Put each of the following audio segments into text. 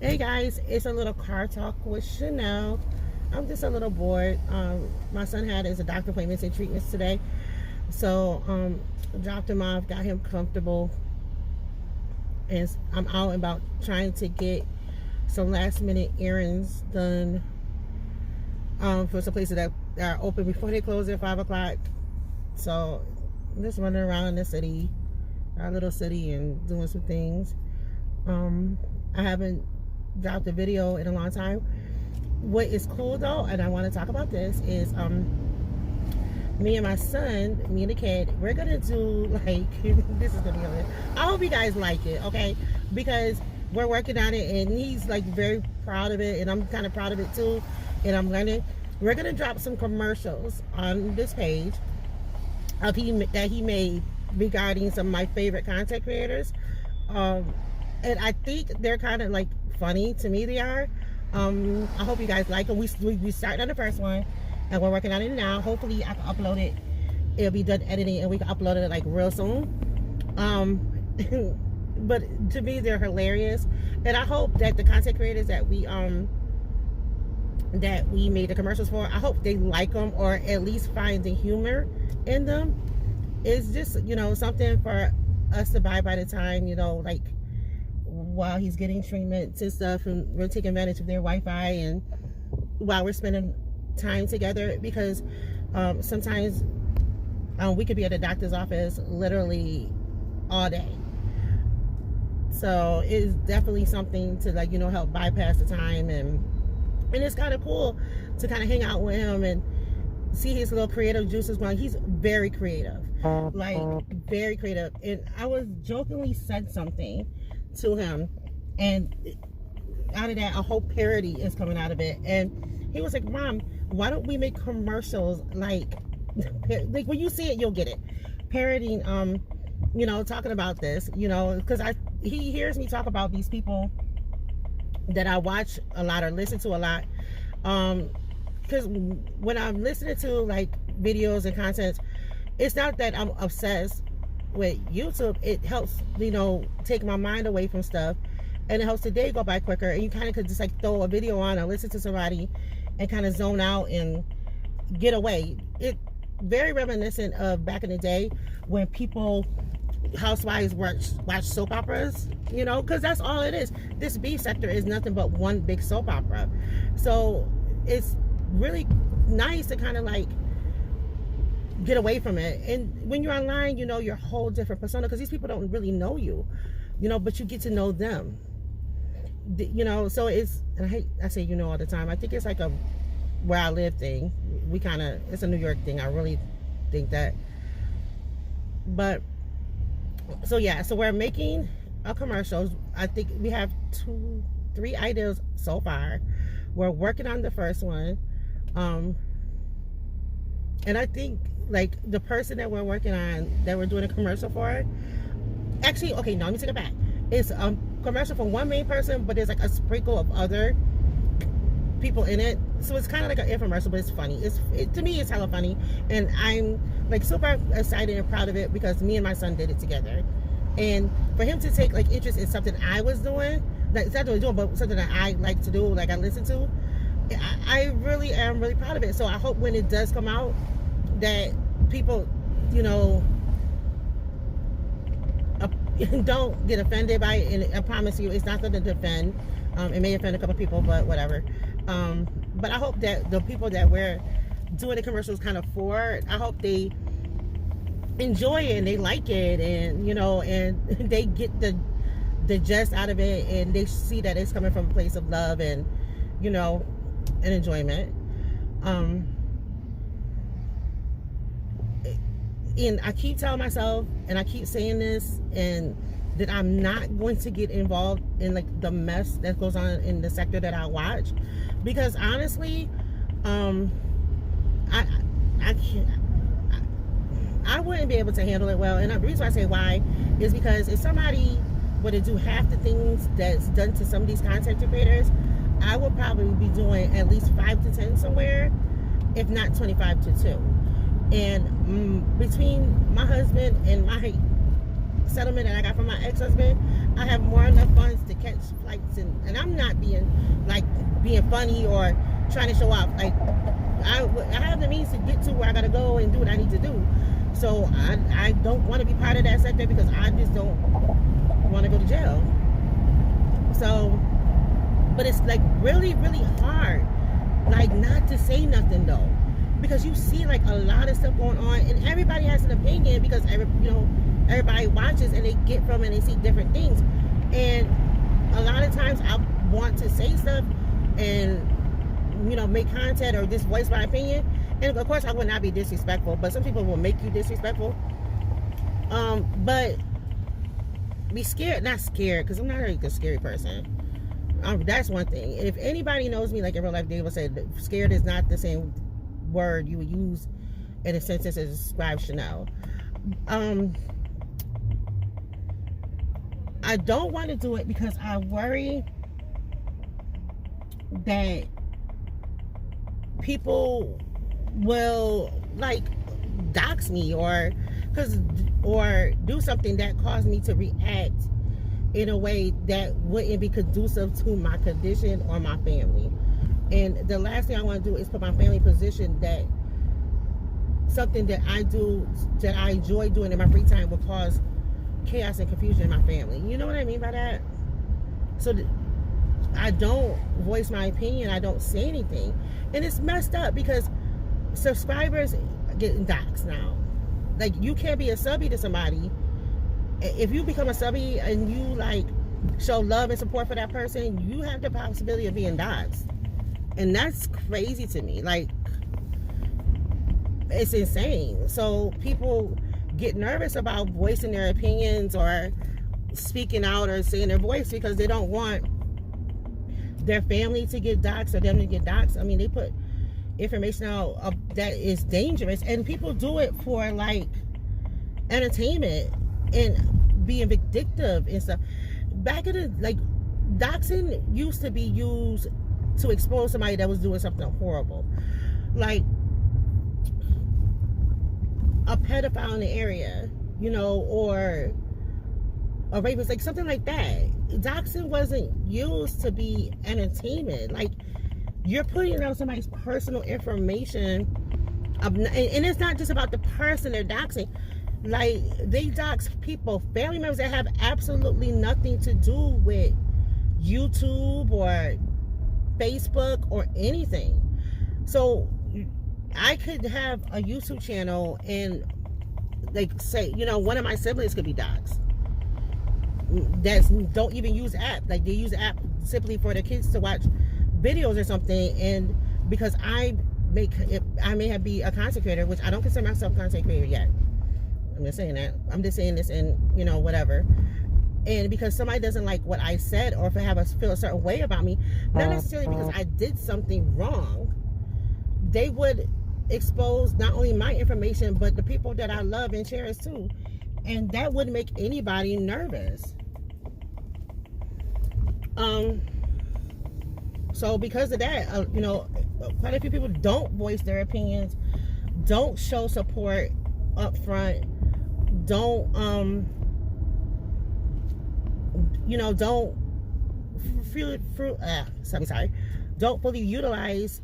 Hey guys, it's a little car talk with Chanel. I'm just a little bored. My son had his doctor appointments and treatments today, so dropped him off, got him comfortable, and I'm out and about trying to get some last minute errands done for some places that are open before they close at 5 o'clock. So I'm just running around the city, our little city, and doing some things. I haven't dropped a video in a long time. What is cool though, and I want to talk about this, is me and my son, me and the kid, we're gonna do like this is gonna be good. I hope you guys like it, okay? Because we're working on it and he's like very proud of it and I'm kind of proud of it too, and I'm learning. We're gonna drop some commercials on this page that he made regarding some of my favorite content creators, and I think they're kind of like funny to me. They are. I hope you guys like them. We started on the first one and we're working on it now. Hopefully I can upload it. It'll be done editing and we can upload it like real soon. But to me they're hilarious, and I hope that the content creators that we made the commercials for, I hope they like them or at least find the humor in them. It's just, you know, something for us to buy by the time, you know, like while he's getting treatments and stuff, and we're taking advantage of their Wi-Fi and while we're spending time together, because sometimes we could be at the doctor's office literally all day. So it's definitely something to, like, you know, help bypass the time, and it's kind of cool to kind of hang out with him and see his little creative juices going. He's very creative, like very creative. And I was jokingly said something to him, and out of that a whole parody is coming out of it, and he was like, Mom, why don't we make commercials like when you see it you'll get it, parodying you know, talking about this, you know, because he hears me talk about these people that I watch a lot or listen to a lot, because when I'm listening to like videos and content, it's not that I'm obsessed with YouTube. It helps, you know, take my mind away from stuff, and it helps the day go by quicker, and you kind of could just like throw a video on and listen to somebody and kind of zone out and get away. It very reminiscent of back in the day when people, housewives, watch soap operas, you know, because that's all it is. This beef sector is nothing but one big soap opera. So it's really nice to kind of like get away from it. And when you're online, you know, you're a whole different persona, because these people don't really know you, you know, but you get to know them, you know. So it's, and I say, you know, all the time, I think it's like a where I live thing. It's a New York thing. I really think that. But so yeah, so we're making a commercial. I think we have 3 ideas so far. We're working on the first one, and I think like the person that we're working on, that we're doing a commercial for, actually, okay, no, let me take it back. It's a commercial for one main person, but there's like a sprinkle of other people in it, so it's kind of like an infomercial, but it's funny. To me it's hella funny, and I'm like super excited and proud of it, because me and my son did it together, and for him to take like interest in something I was doing, like it's not doing, but something that I like to do, like I listen to, I really am really proud of it. So I hope when it does come out that people, you know, don't get offended by it. And I promise you, it's not something to offend. It may offend a couple people, but whatever. But I hope that the people that we're doing the commercials kind of for, I hope they enjoy it and they like it, and you know, and they get the gist out of it, and they see that it's coming from a place of love and, you know, and enjoyment. And I keep telling myself, and I keep saying this, and that I'm not going to get involved in like the mess that goes on in the sector that I watch, because honestly, I can't. I wouldn't be able to handle it well. And the reason I say why is because if somebody were to do half the things that's done to some of these content creators, I would probably be doing at least 5 to 10 somewhere, if not 25 to 2. And between my husband and my settlement that I got from my ex-husband, I have more enough funds to catch flights, and I'm not being funny or trying to show off. Like, I have the means to get to where I gotta go and do what I need to do. So I don't want to be part of that sector because I just don't want to go to jail. So, but it's like really, really hard, like, not to say nothing though, because you see like a lot of stuff going on, and everybody has an opinion because everybody watches and they get from it and they see different things. And a lot of times I want to say stuff and make content or just voice my opinion, and of course I would not be disrespectful, but some people will make you disrespectful. But be scared, not scared, because I'm not a scary person. That's one thing. If anybody knows me like in real life, they will say that scared is not the same word you would use in a sentence to describe Chanel. I don't want to do it because I worry that people will like dox me or do something that caused me to react in a way that wouldn't be conducive to my condition or my family. And the last thing I want to do is put my family in a position that something that I do, that I enjoy doing in my free time, will cause chaos and confusion in my family. You know what I mean by that? So I don't voice my opinion. I don't say anything. And it's messed up because subscribers are getting doxxed now. Like, you can't be a subby to somebody. If you become a subby and you like show love and support for that person, you have the possibility of being doxxed. And that's crazy to me. Like, it's insane. So people get nervous about voicing their opinions or speaking out or saying their voice because they don't want their family to get doxxed or them to get doxxed. I mean, they put information out that is dangerous, and people do it for like entertainment and being vindictive and stuff. Back in the, like, doxing used to be used to expose somebody that was doing something horrible, like a pedophile in the area, or a rapist, like something like that. Doxing wasn't used to be entertainment. Like, you're putting out somebody's personal information, and it's not just about the person they're doxing. Like, they dox people, family members that have absolutely nothing to do with YouTube or Facebook or anything. So I could have a YouTube channel and, like, say, one of my siblings could be doxxed. That don't even use app. Like, they use app simply for their kids to watch videos or something, and because I may be a content creator, which I don't consider myself a content creator yet. I'm just saying that. I'm just saying this in, whatever. And because somebody doesn't like what I said, or if I feel a certain way about me, not necessarily because I did something wrong, they would expose not only my information, but the people that I love and cherish too. And that wouldn't make anybody nervous. So because of that, quite a few people don't voice their opinions, don't show support up front, don't don't fully utilize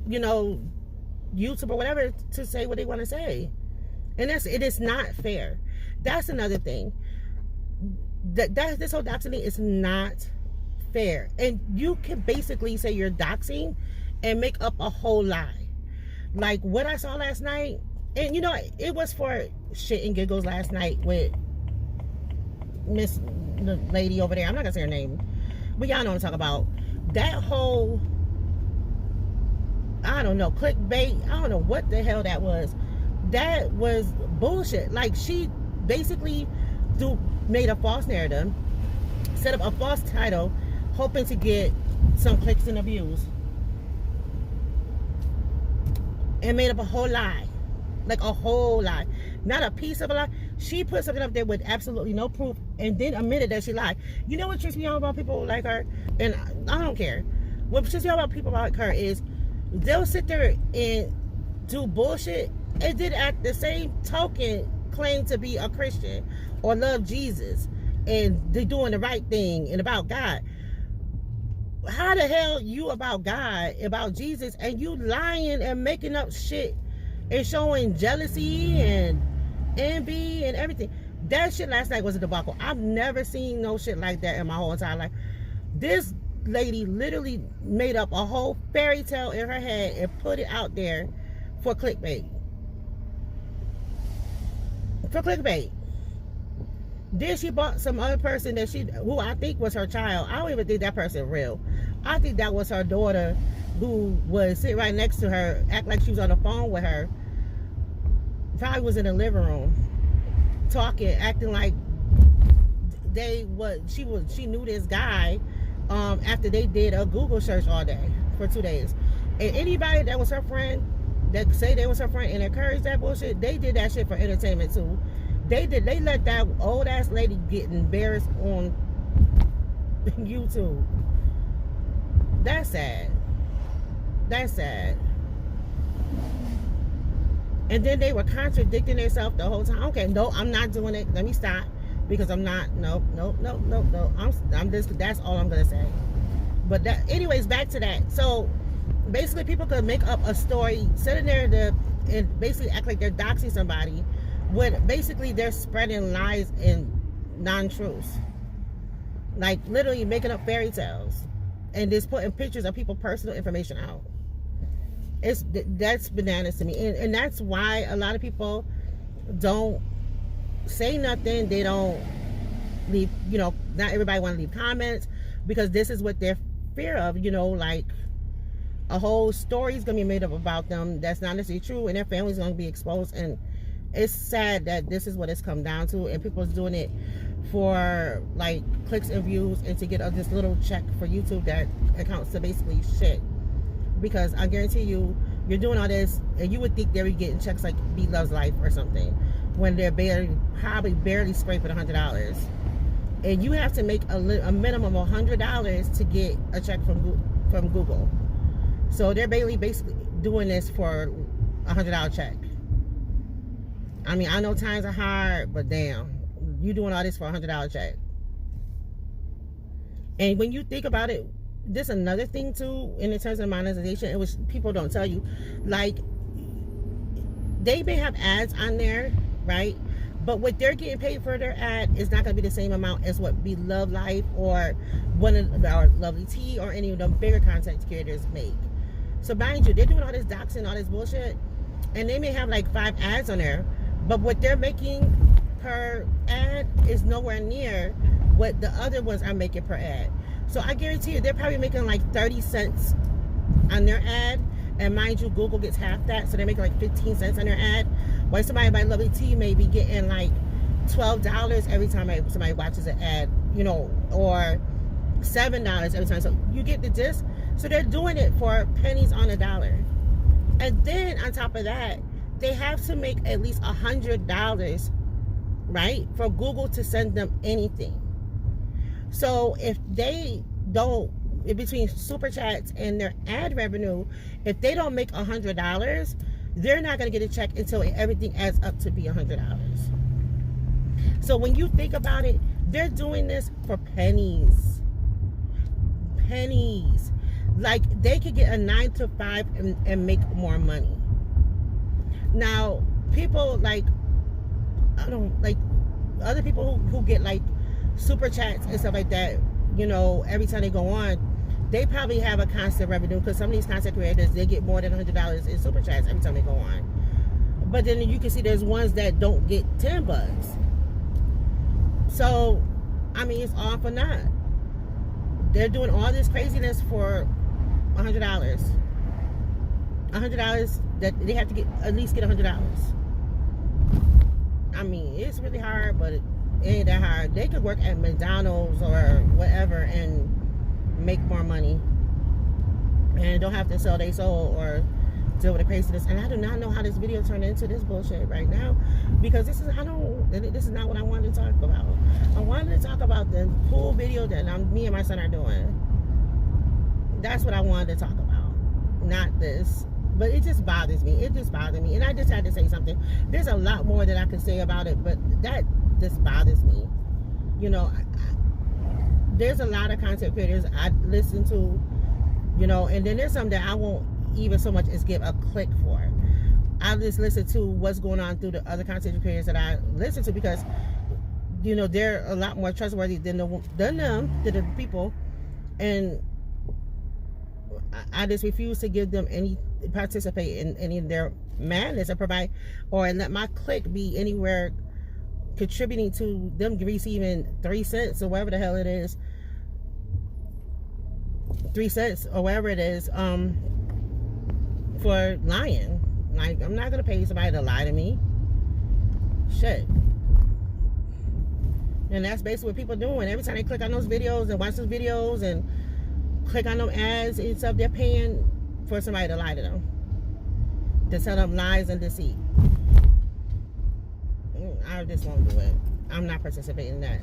YouTube or whatever to say what they want to say. And it is not fair. That's another thing. This whole doxing thing is not fair. And you can basically say you're doxing and make up a whole lie. Like what I saw last night, and it was for shit and giggles last night with Miss the lady over there. I'm not gonna say her name, but y'all know what I'm talking about. That whole, I don't know, clickbait. I don't know what the hell that was. That was bullshit. Like, she basically made a false narrative, set up a false title, hoping to get some clicks and views, and made up a whole lie. Like a whole lie. Not a piece of a lie. She put something up there with absolutely no proof and then admitted that she lied. You know what trips me out about people like her? And I don't care. What trips me out about people like her is they'll sit there and do bullshit, and then at the same token claim to be a Christian or love Jesus and they're doing the right thing and about God. How the hell you about God, about Jesus, and you lying and making up shit and showing jealousy and envy and everything? That shit last night was a debacle. I've never seen no shit like that in my whole entire life. This lady literally made up a whole fairy tale in her head and put it out there for clickbait. For clickbait. Then she bought some other person that who I think was her child. I don't even think that person real. I think that was her daughter who was sitting right next to her, act like she was on the phone with her. Probably was in the living room, talking, acting like she knew this guy after they did a Google search all day for 2 days. And anybody that was her friend, that say they was her friend and encouraged that bullshit, they did that shit for entertainment too. They let that old ass lady get embarrassed on YouTube. That's sad. That's sad. And then they were contradicting themselves the whole time. Okay, no, I'm not doing it. Let me stop. Because I'm not, no. I'm just, that's all I'm gonna say. But that, anyways, back to that. So basically people could make up a story, sit in there and basically act like they're doxing somebody, when basically they're spreading lies and non-truths. Like literally making up fairy tales and just putting pictures of people's personal information out. That's bananas to me. And that's why a lot of people don't say nothing. They don't leave, not everybody want to leave comments, because this is what they're fear of, like a whole story is going to be made up about them that's not necessarily true, and their family's going to be exposed. And it's sad that this is what it's come down to, and people's doing it for like clicks and views and to get this little check for YouTube that accounts to basically shit. Because I guarantee you, you're doing all this and you would think they were getting checks like Be Loves Life or something, when they're probably barely scraping $100. And you have to make a minimum of $100 to get a check from Google. So they're basically doing this for a $100 check. I mean, I know times are hard, but damn, you doing all this for a $100 check. And when you think about it, there's another thing too in terms of monetization, which people don't tell you. Like, they may have ads on there, right? But what they're getting paid for their ad is not going to be the same amount as what Be Love Life or one of our Lovely Tea or any of them bigger content creators make. So mind you, they're doing all this doxing, all this bullshit, and they may have like 5 ads on there, but what they're making per ad is nowhere near what the other ones are making per ad. So I guarantee you, they're probably making like 30 cents on their ad. And mind you, Google gets half that, so they're making like 15 cents on their ad. While somebody by Lovely Tea may be getting like $12 every time somebody watches an ad, or $7 every time. So you get the gist. So they're doing it for pennies on a dollar. And then on top of that, they have to make at least $100, right, for Google to send them anything. So if they don't, between super chats and their ad revenue, if they don't make $100, they're not going to get a check until everything adds up to be $100. So when you think about it, they're doing this for pennies. Pennies. Like, they could get a 9 to 5 and make more money. Now, people like, other people who get like super chats and stuff like that, every time they go on, they probably have a constant revenue, because some of these content creators, they get more than $100 in super chats every time they go on. But then you can see there's ones that don't get $10. So, I mean, it's all for naught. They're doing all this craziness for $100. $100 that they have to at least get $100. I mean, it's really hard, but it ain't that hard. They could work at McDonald's or whatever and make more money, and don't have to sell their soul or deal with the craziness. And I do not know how this video turned into this bullshit right now, because this is not what I wanted to talk about. I wanted to talk about the cool video that me and my son are doing. That's what I wanted to talk about, not this. But it just bothers me. It just bothers me. And I just had to say something. There's a lot more that I could say about it, but that just bothers me. You know, there's a lot of content creators I listen to, you know, and then there's some that I won't even so much as give a click for. I just listen to what's going on through the other content creators that I listen to, because, you know, they're a lot more trustworthy than the people. And I just refuse to give them any participate in any of their madness or provide, or let my click be anywhere contributing to them receiving 3 cents or whatever the hell it is, 3 cents or whatever it is, for lying. Like, I'm not gonna pay somebody to lie to me. Shit. And that's basically what people are doing. Every time they click on those videos and watch those videos and click on them ads and stuff, they're paying for somebody to lie to them, to tell them lies and deceit. I just won't do it. I'm not participating in that.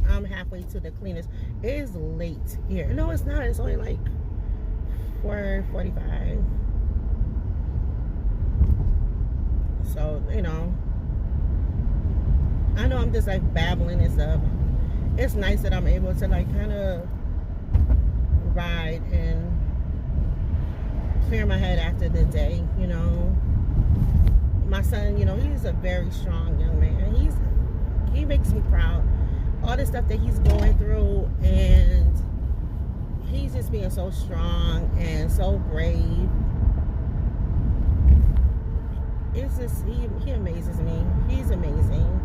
I'm halfway to the cleanest. It is late here. No, it's not. It's only like 4:45. So, you know, I know I'm just like babbling and stuff. It's nice that I'm able to like kind of ride and clear my head after the day, you know. My son, you know, he's a very strong young man. He makes me proud. All the stuff that he's going through, and he's just being so strong and so brave. It's just, he amazes me. He's amazing.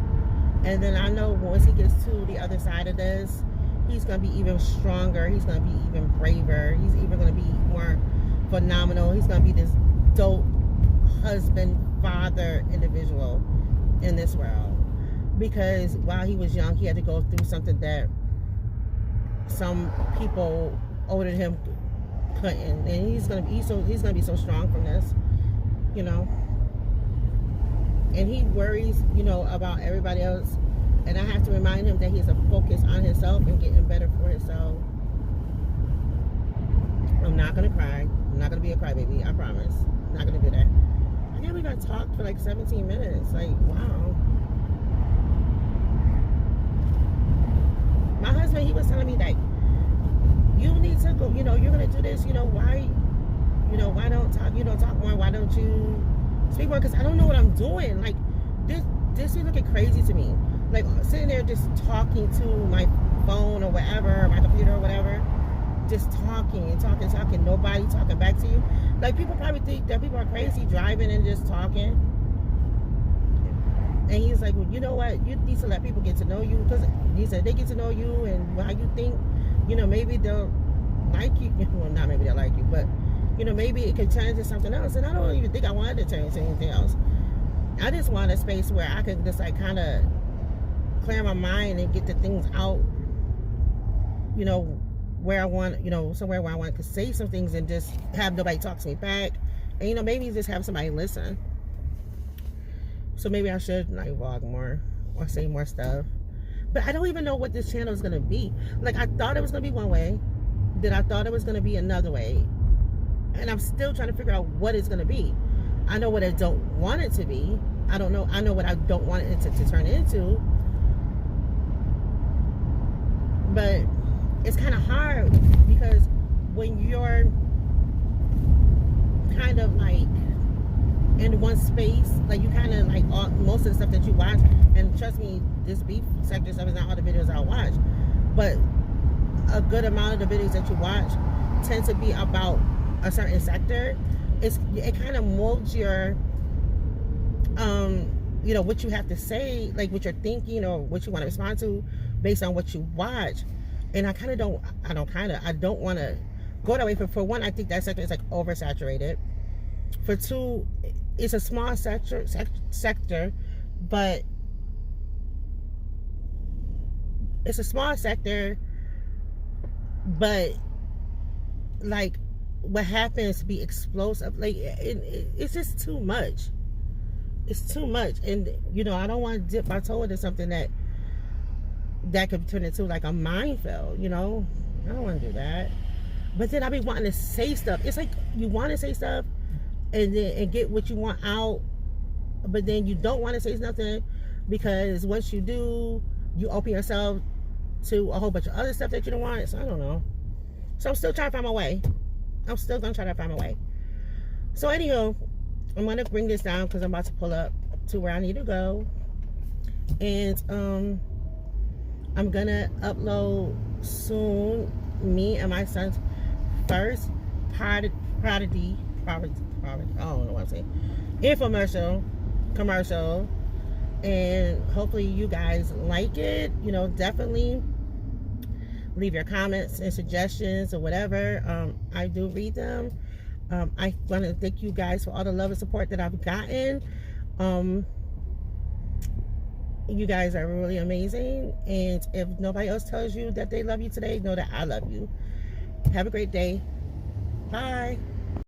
And then I know once he gets to the other side of this, he's going to be even stronger. He's going to be even braver. He's even going to be more phenomenal. He's going to be this dope husband, father individual in this world. Because while he was young, he had to go through something that some people older than him couldn't. And he's going to be so strong from this, you know. And he worries, you know, about everybody else. And I have to remind him that he has to focus on himself and getting better for himself. I'm not going to cry. I'm not going to be a crybaby. I promise. I'm not going to do that. I can't believe I talked for like 17 minutes. Like, wow. My husband, he was telling me, like, you need to go, you know, you're going to do this, you know, why don't talk, you know, talk more, why don't you speak more? Because I don't know what I'm doing. Like, this is looking crazy to me. Like, sitting there just talking to my phone or whatever, my computer or whatever, just talking and talking, nobody talking back to you. Like, people probably think that people are crazy driving and just talking. And he's like, well, you know what? You need to let people get to know you. Because he said they get to know you and how you think, you know, maybe they'll like you. Well, not maybe they'll like you, but, you know, maybe it could turn into something else. And I don't even think I wanted to turn into anything else. I just want a space where I can just, like, kind of clear my mind and get the things out, you know, where I want, you know, somewhere where I want to say some things and just have nobody talk to me back. And, you know, maybe just have somebody listen. So maybe I should, like, vlog more or say more stuff. But I don't even know what this channel is going to be. Like, I thought it was going to be one way. Then I thought it was going to be another way. And I'm still trying to figure out what it's going to be. I know what I don't want it to be. I don't know. I know what I don't want it to turn into. But it's kind of hard because when you're kind of like in one space, like you kind of like most of the stuff that you watch, and trust me, this beef sector stuff is not all the videos I watch, but a good amount of the videos that you watch tend to be about a certain sector. It kind of molds your you know, what you have to say, like what you're thinking or what you want to respond to based on what you watch. And I don't want to go that way. For one, I think that sector is like oversaturated. For two, it's a small sector, but it's a small sector, but like what happens to be explosive. Like it's just too much. It's too much. And you know, I don't want to dip my toe into something that could turn into like a minefield, you know. I don't want to do that. But then I be wanting to say stuff. It's like you want to say stuff and get what you want out, but then you don't want to say nothing, because once you do, you open yourself to a whole bunch of other stuff that you don't want. So I don't know. So I'm still trying to find my way. I'm still gonna try to find my way. So anyhow, I'm gonna bring this down because I'm about to pull up to where I need to go, and I'm gonna upload soon me and my son's first Prodigy, I don't know what I'm saying, commercial, and hopefully you guys like it. You know, definitely leave your comments and suggestions or whatever. I do read them. I want to thank you guys for all the love and support that I've gotten. You guys are really amazing, and if nobody else tells you that they love you today, know that I love you. Have a great day. Bye.